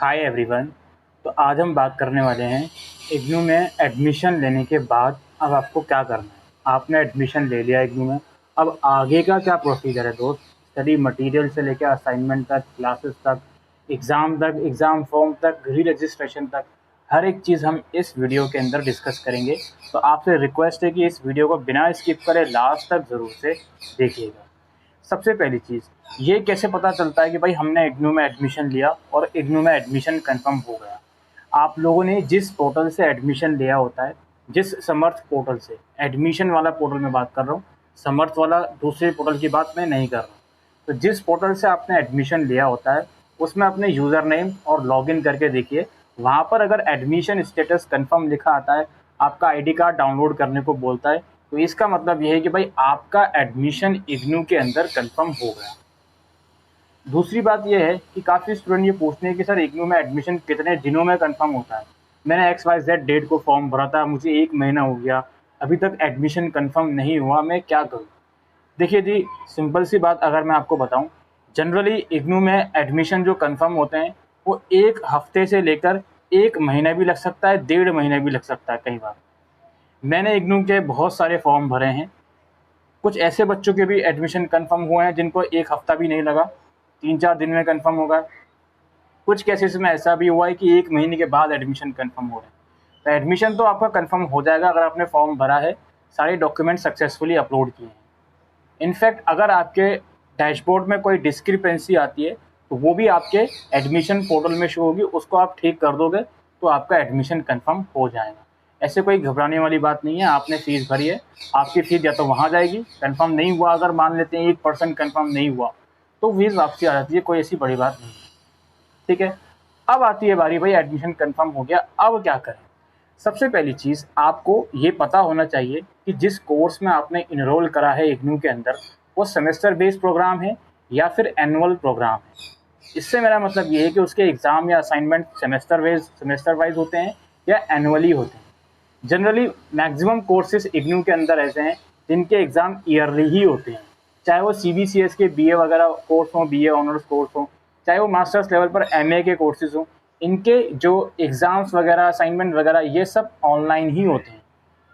Hi everyone. तो आज हम बात करने वाले हैं इग्नू में एडमिशन लेने के बाद अब आपको क्या करना है। आपने एडमिशन ले लिया इग्नू में, अब आगे का क्या प्रोसीजर है दोस्त। स्टडी मटेरियल से लेकर असाइनमेंट तक, क्लासेस तक, एग्ज़ाम फॉर्म तक, री रजिस्ट्रेशन तक, हर एक चीज़ हम इस वीडियो के अंदर डिस्कस करेंगे। तो आपसे रिक्वेस्ट है कि इस वीडियो को बिना स्किप करे लास्ट तक ज़रूर से देखिएगा। सबसे पहली चीज़, ये कैसे पता चलता है कि भाई हमने इग्नू में एडमिशन लिया और इग्नू में एडमिशन कंफर्म हो गया। आप लोगों ने जिस पोर्टल से एडमिशन लिया होता है, जिस समर्थ पोर्टल से, एडमिशन वाला पोर्टल में बात कर रहा हूँ, समर्थ वाला दूसरे पोर्टल की बात मैं नहीं कर रहा हूँ। तो जिस पोर्टल से आपने एडमिशन लिया होता है उसमें अपने यूज़र नेम और लॉगिन करके देखिए। वहाँ पर अगर एडमिशन स्टेटस कंफर्म लिखा आता है, आपका आईडी कार्ड डाउनलोड करने को बोलता है, तो इसका मतलब ये है कि भाई आपका एडमिशन इग्नू के अंदर कंफर्म हो गया। दूसरी बात यह है कि काफ़ी स्टूडेंट ये पूछते हैं कि सर इग्नू में एडमिशन कितने दिनों में कंफर्म होता है। मैंने XYZ डेट को फॉर्म भरा था, मुझे 1 महीना हो गया, अभी तक एडमिशन कंफर्म नहीं हुआ, मैं क्या करूँ। देखिए जी, सिंपल सी बात अगर मैं आपको बताऊं, जनरली इग्नू में एडमिशन जो कंफर्म होते हैं वो 1 हफ्ते से लेकर 1 महीना भी लग सकता है, 1.5 महीना भी लग सकता है कई बार। मैंने इग्नू के बहुत सारे फॉर्म भरे हैं। कुछ ऐसे बच्चों के भी एडमिशन कंफर्म हुए हैं जिनको 1 हफ्ता भी नहीं लगा, 3-4 दिन में कंफर्म होगा। कुछ केसेस में ऐसा भी हुआ है कि 1 महीने के बाद एडमिशन कंफर्म हो रहा है। तो एडमिशन तो आपका कंफर्म हो जाएगा अगर आपने फॉर्म भरा है, सारे डॉक्यूमेंट सक्सेसफुली अपलोड किए हैं। इनफैक्ट अगर आपके डैशबोर्ड में कोई डिस्क्रिपेंसी आती है तो वो भी आपके एडमिशन पोर्टल में शो होगी, उसको आप ठीक कर दोगे तो आपका एडमिशन कंफर्म हो जाएगा। ऐसे कोई घबराने वाली बात नहीं है। आपने फ़ीस भरी है, आपकी फ़ीस या तो वहाँ जाएगी, कंफर्म नहीं हुआ, अगर मान लेते हैं 1% कंफर्म नहीं हुआ तो फीस वापसी आ जाती है, कोई ऐसी बड़ी बात नहीं है। ठीक है, अब आती है बारी, भाई एडमिशन कंफर्म हो गया, अब क्या करें। सबसे पहली चीज़, आपको ये पता होना चाहिए कि जिस कोर्स में आपने इनरोल करा है इग्नू के अंदर, वो सेमेस्टर बेस्ड प्रोग्राम है या फिर एनुअल प्रोग्राम है। इससे मेरा मतलब ये है कि उसके एग्ज़ाम या असाइनमेंट सेमेस्टर वाइज होते हैं या एनुअली होते हैं। जनरली मैक्सिमम कोर्सेज इग्नू के अंदर ऐसे हैं जिनके एग्ज़ाम ईयरली ही होते हैं, चाहे वो CBCS के BA वगैरह कोर्स हों, BA ऑनर्स कोर्स हों, चाहे वो मास्टर्स लेवल पर MA के कोर्सेज हों। इनके जो एग्ज़ाम्स वगैरह, असाइनमेंट वगैरह, ये सब ऑनलाइन ही होते हैं।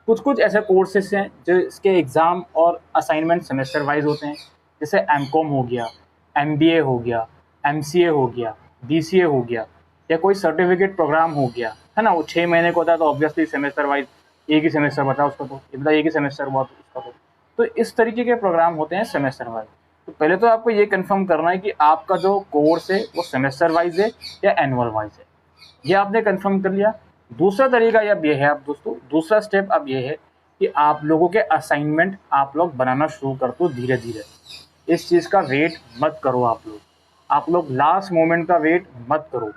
कुछ कुछ ऐसे कोर्सेज हैं जो इसके एग्ज़ाम और असाइनमेंट सेमेस्टर वाइज होते हैं, जैसे MCOM हो गया, MBA हो गया, MCA हो गया, BCA हो गया, या कोई सर्टिफिकेट प्रोग्राम हो गया, है ना। वो 6 महीने का होता है तो ऑब्वियसली सेमेस्टर वाइज एक ही सेमेस्टर बचा उसका, तो ये मतलब एक ही सेमेस्टर हुआ तो उसका तो इस तरीके के प्रोग्राम होते हैं सेमेस्टर वाइज। तो पहले तो आपको ये कंफर्म करना है कि आपका जो कोर्स है वो सेमेस्टर वाइज है या एनुअल वाइज है। ये आपने कंफर्म कर लिया। दूसरा तरीका अब ये है, आप दोस्तों, दूसरा स्टेप अब ये है कि आप लोगों के असाइनमेंट आप लोग बनाना शुरू कर दो धीरे धीरे। इस चीज़ का वेट मत करो आप लोग लास्ट मोमेंट का वेट मत करो।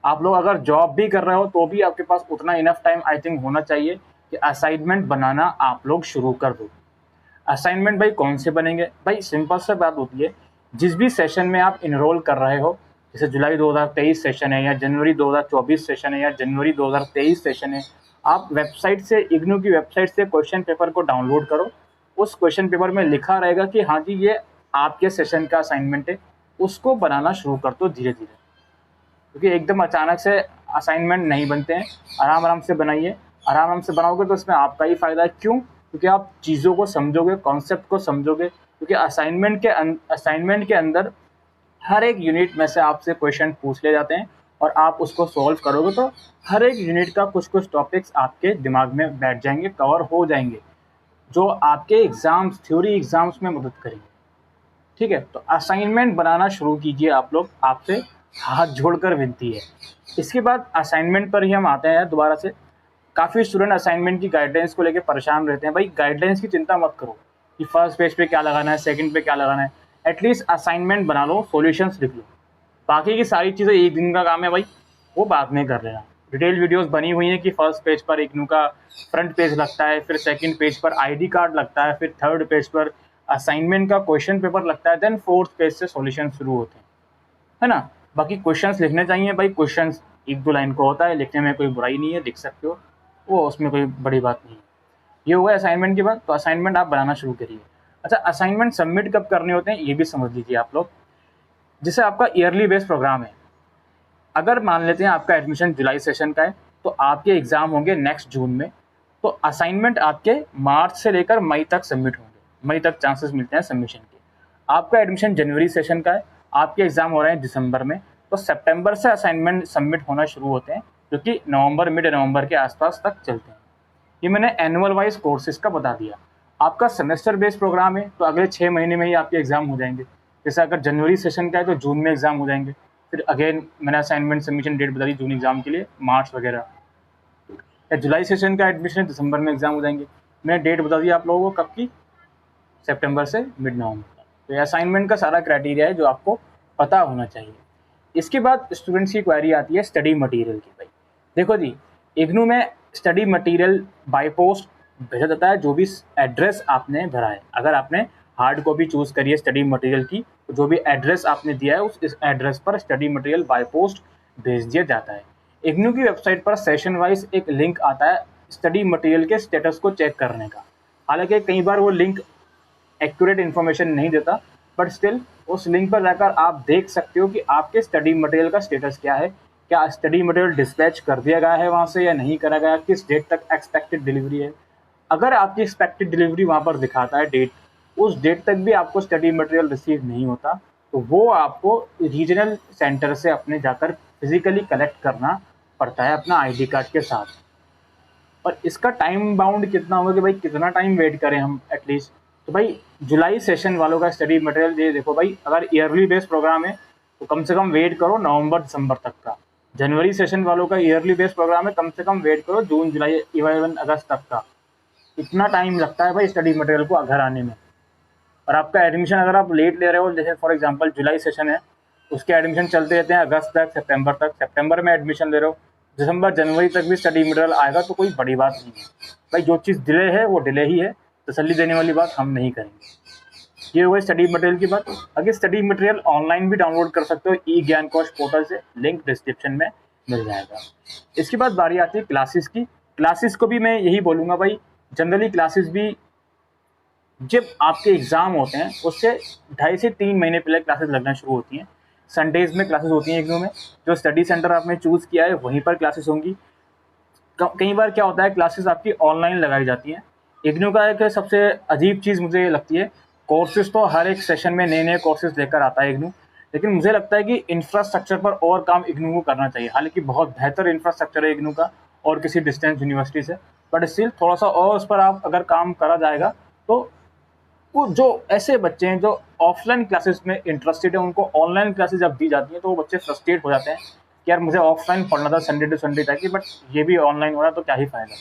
आप लोग अगर जॉब भी कर रहे हो तो भी आपके पास उतना इनफ टाइम आई थिंक होना चाहिए कि असाइनमेंट बनाना आप लोग शुरू कर दो। असाइनमेंट भाई कौन से बनेंगे? भाई सिंपल सा बात होती है, जिस भी सेशन में आप इनरोल कर रहे हो, जैसे जुलाई 2023 सेशन है या जनवरी 2024 सेशन है या जनवरी 2023 सेशन है, आप वेबसाइट से, इग्नू की वेबसाइट से क्वेश्चन पेपर को डाउनलोड करो। उस क्वेश्चन पेपर में लिखा रहेगा कि हाँ जी ये आपके सेशन का असाइनमेंट है, उसको बनाना शुरू कर दो धीरे धीरे, क्योंकि एकदम अचानक से असाइनमेंट नहीं बनते हैं। आराम आराम से बनाइए, आराम आराम से बनाओगे तो इसमें आपका ही फ़ायदा है। क्यों? क्योंकि आप चीज़ों को समझोगे, कॉन्सेप्ट को समझोगे, क्योंकि असाइनमेंट के अंदर हर एक यूनिट में से आपसे क्वेश्चन पूछ ले जाते हैं और आप उसको सॉल्व करोगे तो हर एक यूनिट का कुछ कुछ टॉपिक्स आपके दिमाग में बैठ जाएंगे, कवर हो जाएंगे, जो आपके एग्ज़ाम्स, थ्योरी एग्ज़ाम्स में मदद करेंगे। ठीक है, तो असाइनमेंट बनाना शुरू कीजिए आप लोग, आपसे हाथ जोड़कर विनती है। इसके बाद असाइनमेंट पर ही हम आते हैं दोबारा से। काफ़ी स्टूडेंट असाइनमेंट की गाइडलाइंस को लेकर परेशान रहते हैं। भाई गाइडलाइंस की चिंता मत करो कि फर्स्ट पेज पे क्या लगाना है, सेकंड पे क्या लगाना है। एटलीस्ट असाइनमेंट बना लो, सॉल्यूशंस लिख लो। बाकी की सारी चीज़ें एक दिन का काम है भाई, वो बाद में कर लेना। डिटेल वीडियोस बनी हुई हैं कि फर्स्ट पेज पर इग्नू का फ्रंट पेज लगता है, फिर सेकंड पेज पर आईडी कार्ड लगता है, फिर थर्ड पेज पर असाइनमेंट का क्वेश्चन पेपर लगता है, देन फोर्थ पेज से सॉल्यूशन शुरू होते हैं, है ना। बाकी क्वेश्चंस लिखने चाहिए भाई, क्वेश्चंस 1-2 लाइन को होता है, लिखने में कोई बुराई नहीं है, लिख सकते हो, वो उसमें कोई बड़ी बात नहीं है। ये हुआ असाइनमेंट की बात, तो असाइनमेंट आप बनाना शुरू करिए। अच्छा, असाइनमेंट सबमिट कब करने होते हैं ये भी समझ लीजिए आप लोग। जैसे आपका ईयरली बेस्ड प्रोग्राम है, अगर मान लेते हैं आपका एडमिशन जुलाई सेशन का है, तो आपके एग्ज़ाम होंगे नेक्स्ट जून में, तो असाइनमेंट आपके मार्च से लेकर मई तक सबमिट होंगे, मई तक चांसेस मिलते हैं सबमिशन के। आपका एडमिशन जनवरी सेशन का है, आपके एग्ज़ाम हो रहे हैं दिसंबर में, तो सितंबर से असाइनमेंट सबमिट होना शुरू होते हैं, जो कि नवंबर, मिड नवंबर के आसपास तक चलते हैं। ये मैंने एनुअल वाइज कोर्सेज का बता दिया। आपका सेमेस्टर बेस्ड प्रोग्राम है, तो अगले 6 महीने में ही आपके एग्ज़ाम हो जाएंगे। जैसे अगर जनवरी सेशन का है तो जून में एग्ज़ाम हो जाएंगे, फिर अगेन मैंने असाइनमेंट सबमिशन डेट बता दी जून एग्ज़ाम के लिए, मार्च वगैरह। या जुलाई सेशन का एडमिशन दिसंबर में एग्ज़ाम हो जाएंगे। मैंने डेट बता दी आप लोगों को कब की, सितंबर से मिड नवंबर तक। तो ये असाइनमेंट का सारा क्राइटेरिया है जो आपको पता होना चाहिए। इसके बाद स्टूडेंट्स की क्वेरी आती है स्टडी मटेरियल की। भाई देखो जी, इग्नू में स्टडी मटेरियल बाय पोस्ट भेजा जाता है, जो भी एड्रेस आपने भरा है। अगर आपने हार्ड कॉपी चूज़ करी है स्टडी मटेरियल की, तो जो भी एड्रेस आपने दिया है उस एड्रेस पर स्टडी मटेरियल बाय पोस्ट भेज दिया जाता है। इग्नू की वेबसाइट पर सेशन वाइज एक लिंक आता है स्टडी मटेरियल के स्टेटस को चेक करने का। हालांकि कई बार वो लिंक एक्यूरेट इन्फॉर्मेशन नहीं देता, बट स्टिल उस लिंक पर जाकर आप देख सकते हो कि आपके स्टडी मटेरियल का स्टेटस क्या है, क्या स्टडी मटेरियल डिस्पैच कर दिया गया है वहाँ से या नहीं करा गया, किस डेट तक एक्सपेक्टेड डिलीवरी है। अगर आपकी एक्सपेक्टेड डिलीवरी वहाँ पर दिखाता है डेट, उस डेट तक भी आपको स्टडी मटेरियल रिसीव नहीं होता, तो वो आपको रीजनल सेंटर से अपने जाकर फिजिकली कलेक्ट करना पड़ता है अपना आईडी कार्ड के साथ। और इसका टाइम बाउंड कितना होगा कि भाई कितना टाइम वेट करें हम एटलीस्ट। तो भाई जुलाई सेशन वालों का स्टडी मटेरियल ये देखो भाई, अगर ईयरली बेस्ड प्रोग्राम है तो कम से कम वेट करो नवंबर दिसंबर तक का। जनवरी सेशन वालों का ईयरली बेस्ड प्रोग्राम है, कम से कम वेट करो जून जुलाई इवन अगस्त तक का। इतना टाइम लगता है भाई स्टडी मटेरियल को घर आने में। और आपका एडमिशन अगर आप लेट ले रहे हो, जैसे फॉर एग्जांपल जुलाई सेशन है, उसके एडमिशन चलते रहते हैं अगस्त तक, सितंबर तक। सितंबर में एडमिशन ले रहे हो, दिसंबर जनवरी तक भी स्टडी मटेरियल आएगा, तो कोई बड़ी बात नहीं है भाई। जो चीज़ डिले है वो डिले ही है, तसल्ली देने वाली बात हम नहीं करेंगे। ये हुआ स्टडी मटेरियल की बात। अगर स्टडी मटेरियल ऑनलाइन भी डाउनलोड कर सकते हो ई ज्ञान कोश पोर्टल से, लिंक डिस्क्रिप्शन में मिल जाएगा। इसके बाद बारी आती है क्लासेस की। क्लासेस को भी मैं यही बोलूँगा भाई, जनरली क्लासेस भी जब आपके एग्ज़ाम होते हैं उससे 2.5 से 3 महीने पहले क्लासेस लगना शुरू होती हैं। संडेज़ में क्लासेस होती हैं इग्नू में, जो स्टडी सेंटर आपने चूज़ किया है वहीं पर क्लासेस होंगी। कई बार क्या होता है, क्लासेस आपकी ऑनलाइन लगाई जाती हैं। इग्नू का एक सबसे अजीब चीज़ मुझे लगती है, कोर्सेज तो हर एक सेशन में नए नए कोर्सेज लेकर आता है इग्नू, लेकिन मुझे लगता है कि इंफ्रास्ट्रक्चर पर और काम इग्नू को करना चाहिए। हालांकि बहुत बेहतर इंफ्रास्ट्रक्चर है इग्नू का और किसी डिस्टेंस यूनिवर्सिटी से, बट स्टिल थोड़ा सा और उस पर आप अगर काम करा जाएगा, तो वो जो ऐसे बच्चे हैं जो ऑफलाइन क्लासेस में इंटरेस्टेड है, उनको ऑनलाइन क्लासेस जब दी जाती हैं तो वो बच्चे फ्रस्ट्रेट हो जाते हैं कि यार मुझे ऑफलाइन पढ़ना था संडे टू संडे तक ही, बट ये भी ऑनलाइन हो रहा है तो क्या ही फायदा।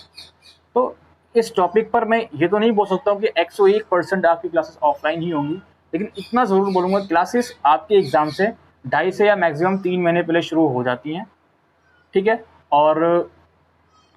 तो इस टॉपिक पर मैं ये तो नहीं बोल सकता हूँ कि 101% आपकी क्लासेस ऑफलाइन ही होंगी, लेकिन इतना ज़रूर बोलूँगा क्लासेस आपके एग्ज़ाम से 2.5 से या मैक्सिमम 3 महीने पहले शुरू हो जाती हैं, ठीक है। और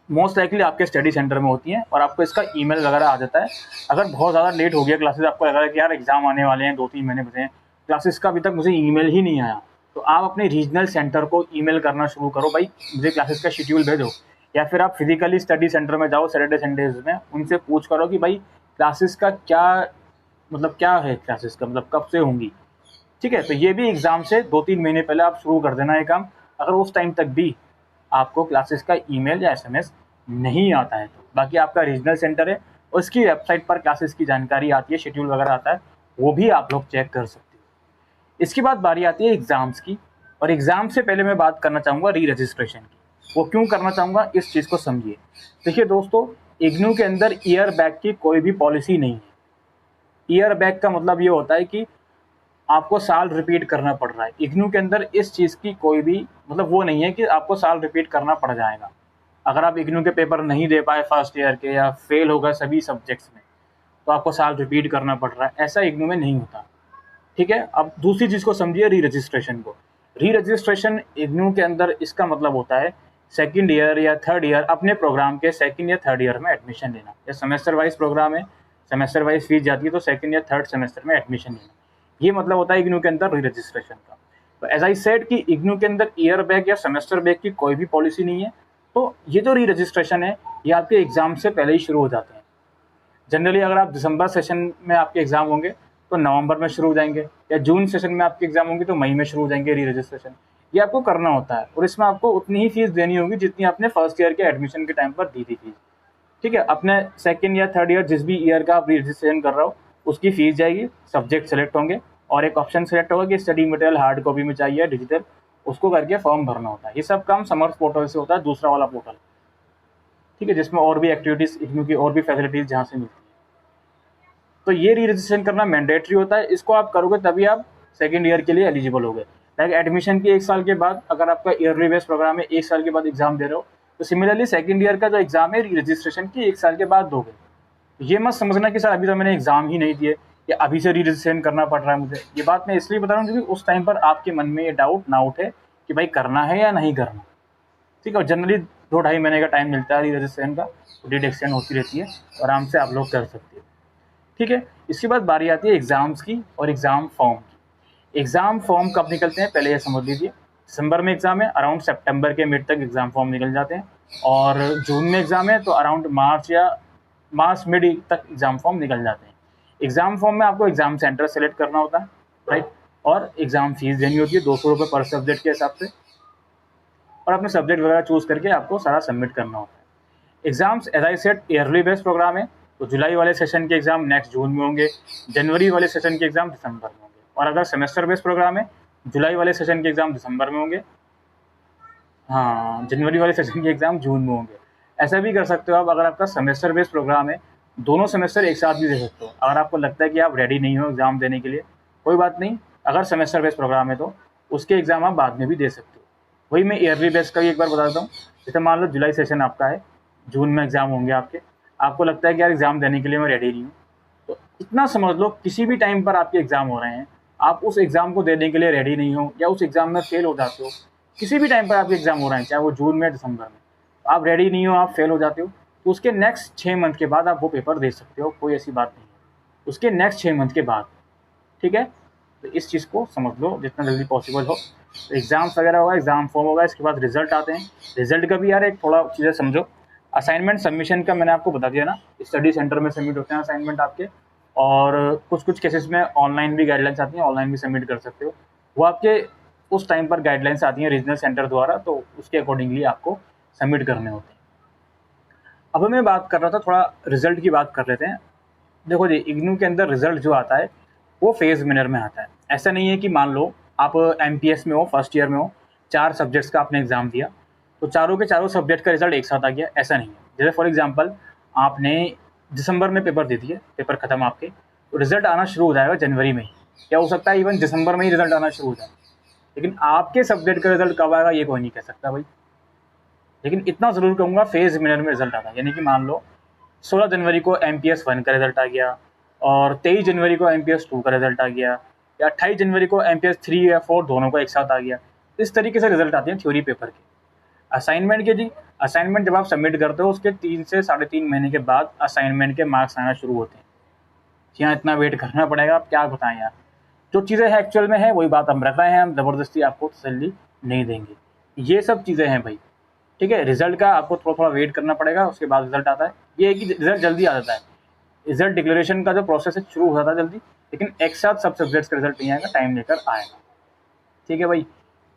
मोस्ट लाइकली आपके स्टडी सेंटर में होती हैं और आपको इसका ईमेल वगैरह आ जाता है। अगर बहुत ज़्यादा लेट हो गया क्लासेस, आपको लग रहा है कि यार एग्ज़ाम आने वाले हैं, 2-3 महीने बचे हैं, क्लासेस का अभी तक मुझे ईमेल ही नहीं आया, तो आप अपने रीजनल सेंटर को ईमेल करना शुरू करो, भाई मुझे क्लासेस का शेड्यूल भेजो। या फिर आप फिजिकली स्टडी सेंटर में जाओ सैटरडे संडेज में, उनसे पूछ करो कि भाई क्लासेस का क्या मतलब, क्या है क्लासेस का मतलब कब से होंगी, ठीक है। तो ये भी एग्ज़ाम से 2-3 महीने पहले आप शुरू कर देना ये काम। अगर उस टाइम तक भी आपको क्लासेस का ईमेल या एसएमएस नहीं आता है, तो बाकी आपका रीजनल सेंटर है, उसकी वेबसाइट पर क्लासेस की जानकारी आती है, शेड्यूल वगैरह आता है, वो भी आप लोग चेक कर सकते हो। इसके बाद बारी आती है एग्ज़ाम्स की, और एग्ज़ाम से पहले मैं बात करना चाहूँगा री रजिस्ट्रेशन की। वो क्यों करना चाहूँगा, इस चीज़ को समझिए। देखिए दोस्तों, इग्नू के अंदर ईयर बैक की कोई भी पॉलिसी नहीं है। ईयर बैक का मतलब ये होता है कि आपको साल रिपीट करना पड़ रहा है। इग्नू के अंदर इस चीज़ की कोई भी मतलब वो नहीं है कि आपको साल रिपीट करना पड़ जाएगा। अगर आप इग्नू के पेपर नहीं दे पाए फर्स्ट ईयर के, या फेल हो गए सभी सब्जेक्ट्स में, तो आपको साल रिपीट करना पड़ रहा है, ऐसा इग्नू में नहीं होता, ठीक है। अब दूसरी चीज़ को समझिए, री रजिस्ट्रेशन को। री रजिस्ट्रेशन इग्नू के अंदर इसका मतलब होता है सेकंड ईयर या थर्ड ईयर अपने प्रोग्राम के सेकंड या थर्ड ईयर में एडमिशन लेना। या सेमेस्टर वाइज प्रोग्राम है, सेमेस्टर वाइज फीस जाती है, तो सेकंड या थर्ड सेमेस्टर में एडमिशन लेना, ये मतलब होता है इग्नू के अंदर री रजिस्ट्रेशन का। तो एज आई सेड कि इग्नू के अंदर ईयर बैक या सेमेस्टर बैक की कोई भी पॉलिसी नहीं है। तो ये जो री रजिस्ट्रेशन है, ये आपके एग्ज़ाम से पहले ही शुरू हो जाते हैं। जनरली अगर आप दिसंबर सेशन में आपके एग्ज़ाम होंगे तो नवंबर में शुरू हो जाएंगे, या जून सेशन में आपके एग्ज़ाम होंगे तो मई में शुरू हो जाएंगे री रजिस्ट्रेशन। ये आपको करना होता है और इसमें आपको उतनी ही फीस देनी होगी जितनी आपने फर्स्ट ईयर के एडमिशन के टाइम पर दी थी फीस। ठीक है, अपने सेकंड या थर्ड ईयर जिस भी ईयर का आप रजिस्ट्रेशन कर रहा हो उसकी फीस जाएगी, सब्जेक्ट सेलेक्ट होंगे और एक ऑप्शन सेलेक्ट होगा कि स्टडी मटेरियल हार्ड कॉपी में चाहिए डिजिटल, उसको करके फॉर्म भरना होता है। ये सब काम समर्थ पोर्टल से होता है, दूसरा वाला पोर्टल, ठीक है, जिसमें और भी एक्टिविटीज़ इग्नू की और भी फैसिलिटीज़ जहाँ से मिलती है। तो ये री रजिस्ट्रेशन करना मैंडेटरी होता है, इसको आप करोगे तभी आप सेकेंड ईयर के लिए एलिजिबल होगे। लाइक एडमिशन के 1 साल के बाद अगर आपका ईयरली बेस्ड प्रोग्राम है, 1 साल के बाद एग्जाम दे रहे हो, तो सिमिलरली सेकेंड ईयर का जो एग्जाम है री रजिस्ट्रेशन की 1 साल के बाद दोगे। ये मत समझना कि सर अभी तो मैंने एग्जाम ही नहीं दिए या अभी से री रजिस्ट्रेशन करना पड़ रहा है मुझे। ये बात मैं इसलिए बता रहा हूँ क्योंकि उस टाइम पर आपके मन में ये डाउट ना उठे कि भाई करना है या नहीं करना। ठीक है, और जनरली 2-2.5 महीने का टाइम मिलता है री रजिस्ट्रेशन का, तो डेट एक्सटेंड होती रहती है, आराम से आप लोग कर सकते हो। ठीक है, इसके बाद बारी आती है एग्ज़ाम्स की और एग्ज़ाम फॉर्म की। एग्ज़ाम फॉर्म कब निकलते हैं पहले ये समझ लीजिए। दिसंबर में एग्ज़ाम है, अराउंड सितंबर के मिड तक एग्ज़ाम फॉर्म निकल जाते हैं, और जून में एग्ज़ाम है तो अराउंड मार्च मिड तक एग्ज़ाम फॉर्म निकल जाते हैं। एग्ज़ाम फॉर्म में आपको एग्ज़ाम सेंटर सेलेक्ट करना होता है, राइट, और एग्ज़ाम फीस देनी होती है 200 रुपये पर सब्जेक्ट के हिसाब से, और अपने सब्जेक्ट वगैरह चूज़ करके आपको सारा सबमिट करना होता है। Exams as I said yearly based programme है, तो जुलाई वाले सेशन के एग्ज़ाम नेक्स्ट जून में होंगे, जनवरी वाले सेशन के एग्ज़ाम दिसंबर में होंगे, और अगर सेमेस्टर बेस्ड प्रोग्राम है जुलाई वाले सेशन के एग्ज़ाम दिसंबर में होंगे, हाँ, जनवरी वाले सेशन के एग्ज़ाम जून में होंगे। ऐसा भी कर सकते हो आप, अगर आपका सेमेस्टर बेस्ड प्रोग्राम है दोनों सेमेस्टर एक साथ भी दे सकते हो। अगर आपको लगता है कि आप रेडी नहीं हो एग्ज़ाम देने के लिए, कोई बात नहीं, अगर सेमेस्टर बेस्ड प्रोग्राम है तो उसके एग्ज़ाम आप बाद में भी दे सकते हो। वही मैं ईयरली बेस्ड का भी एक बार बता देता हूँ। जैसे मान लो जुलाई सेशन आपका है, जून में एग्ज़ाम होंगे आपके, आपको लगता है कि यार एग्ज़ाम देने के लिए मैं रेडी नहीं हूँ, तो इतना समझ लो किसी भी टाइम पर आपके एग्ज़ाम हो रहे हैं, आप उस एग्ज़ाम को देने के लिए रेडी नहीं हो या उस एग्ज़ाम में फेल हो जाते हो, किसी भी टाइम पर आपके एग्ज़ाम हो रहे हैं, चाहे वो जून में दिसंबर में, आप रेडी नहीं हो, आप फेल हो जाते हो, तो उसके नेक्स्ट 6 मंथ के बाद आप वो पेपर दे सकते हो, कोई ऐसी बात नहीं है, उसके नेक्स्ट 6 मंथ के बाद। ठीक है, तो इस चीज़ को समझ लो जितना जल्दी पॉसिबल हो। तो एग्ज़ाम्स वगैरह होगा, एग्ज़ाम फॉर्म होगा, इसके बाद रिजल्ट आते हैं। रिजल्ट का भी यार एक थोड़ा चीज़ें समझो। असाइनमेंट सबमिशन का मैंने आपको बता दिया ना, स्टडी सेंटर में सबमिट होते हैं असाइनमेंट आपके, और कुछ केसेस में ऑनलाइन भी गाइडलाइंस आती हैं, ऑनलाइन भी सबमिट कर सकते हो। वो आपके उस टाइम पर गाइडलाइंस आती हैं रीजनल सेंटर द्वारा, तो उसके अकॉर्डिंगली आपको सबमिट करने होते हैं। अब मैं बात कर रहा था, थोड़ा रिजल्ट की बात कर लेते हैं। देखो जी, इग्नू के अंदर रिजल्ट जो आता है वो फेज़ मैनर में आता है। ऐसा नहीं है कि मान लो आप एमपीएस में हो, फर्स्ट ईयर में हो, 4 सब्जेक्ट्स का आपने एग्ज़ाम दिया, तो चारों के चारों सब्जेक्ट का रिजल्ट एक साथ आ गया, ऐसा नहीं है। जैसे फॉर एग्जांपल आपने दिसंबर में पेपर दे दिए, पेपर खत्म आपके, तो रिजल्ट आना शुरू हो जाएगा जनवरी में ही, या हो सकता है इवन दिसंबर में ही रिजल्ट आना शुरू हो जाए, लेकिन आपके सब्जेक्ट का रिजल्ट कब आएगा ये कोई नहीं कह सकता भाई। लेकिन इतना ज़रूर कहूँगा फेज़ मैनर में रिजल्ट आता है, यानी कि मान लो 16 जनवरी को एमपीएस 1 का रिजल्ट आ गया, और 23 जनवरी को एमपीएस 2 का रिजल्ट आ गया, या 28 जनवरी को एमपीएस 3 या 4 दोनों का एक साथ आ गया। इस तरीके से रिजल्ट आते हैं थ्योरी पेपर के। असाइनमेंट के जी, असाइनमेंट जब आप सबमिट करते हो उसके 3 से 3.5 महीने के बाद असाइनमेंट के मार्क्स आना शुरू होते हैं। यहाँ इतना वेट करना पड़ेगा, आप क्या बताएं यार। जो चीज़ें हैं एक्चुअल में है वही बात हम रख रहे हैं, हम ज़बरदस्ती आपको तसल्ली नहीं देंगे। ये सब चीज़ें हैं भाई, ठीक है। रिजल्ट का आपको थोड़ा थोड़ा वेट करना पड़ेगा, उसके बाद रिजल्ट आता है। ये है कि रिजल्ट जल्दी आ जाता है, रिजल्ट डिक्लेरेशन का जो प्रोसेस है शुरू हो जाता है जल्दी, लेकिन एक साथ सब सब्जेक्ट्स का रिजल्ट नहीं आएगा, टाइम लेकर आएगा। ठीक है भाई,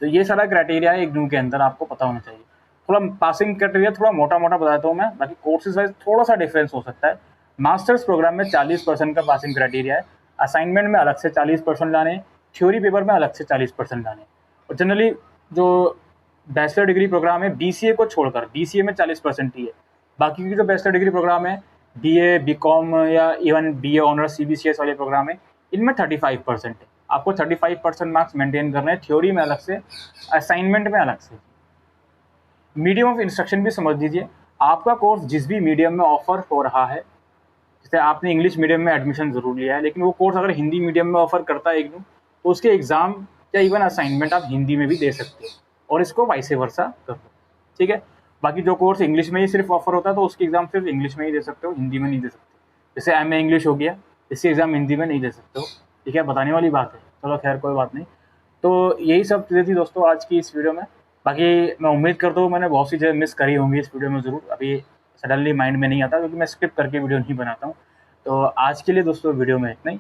तो ये सारा क्राइटेरिया है इग्नू के अंदर, आपको पता होना चाहिए। थोड़ा पासिंग क्राइटेरिया थोड़ा मोटा मोटा बताता हूँ मैं, बाकी कोर्सेज वाइज थोड़ा सा डिफरेंस हो सकता है। मास्टर्स प्रोग्राम में 40% का पासिंग क्राइटेरिया है, असाइनमेंट में अलग से 40% लाने, थ्योरी पेपर में अलग से 40% लाने। और जनरली जो बैचलर डिग्री प्रोग्राम है बीसीए को छोड़कर, बीसीए में 40% ही है, बाकी की जो बैचलर डिग्री प्रोग्राम है बीए, बीकॉम या इवन बीए ऑनर्स सीबीसीएस वाले प्रोग्राम है, इनमें 35% है। आपको 35% मार्क्स मेंटेन करने हैं, थ्योरी में अलग से, असाइनमेंट में अलग से। मीडियम ऑफ इंस्ट्रक्शन भी समझ लीजिए, आपका कोर्स जिस भी मीडियम में ऑफर हो रहा है, जैसे आपने इंग्लिश मीडियम में एडमिशन ज़रूर लिया है, लेकिन वो कोर्स अगर हिंदी मीडियम में ऑफर करता है इग्नू, तो उसके एग्ज़ाम या इवन असाइनमेंट आप हिंदी में भी दे सकते हो, और इसको वाइस वर्सा कर दो। ठीक है, बाकी जो कोर्स इंग्लिश में ही सिर्फ ऑफर होता है तो उसके एग्ज़ाम सिर्फ इंग्लिश में ही दे सकते हो, हिंदी में नहीं दे सकते। जैसे एमए इंग्लिश हो गया, इसके एग्ज़ाम हिंदी में नहीं दे सकते हो। ठीक है, बताने वाली बात है, चलो खैर कोई बात नहीं। तो यही सब चीज़ें थी दोस्तों आज की इस वीडियो में। बाकी मैं उम्मीद करता हूँ मैंने बहुत सी चीज़ें मिस करी होंगी इस वीडियो में ज़रूर, अभी सडनली माइंड में नहीं आता क्योंकि मैं स्क्रिप्ट करके वीडियो नहीं बनाता हूँ। तो आज के लिए दोस्तों वीडियो में इतना ही।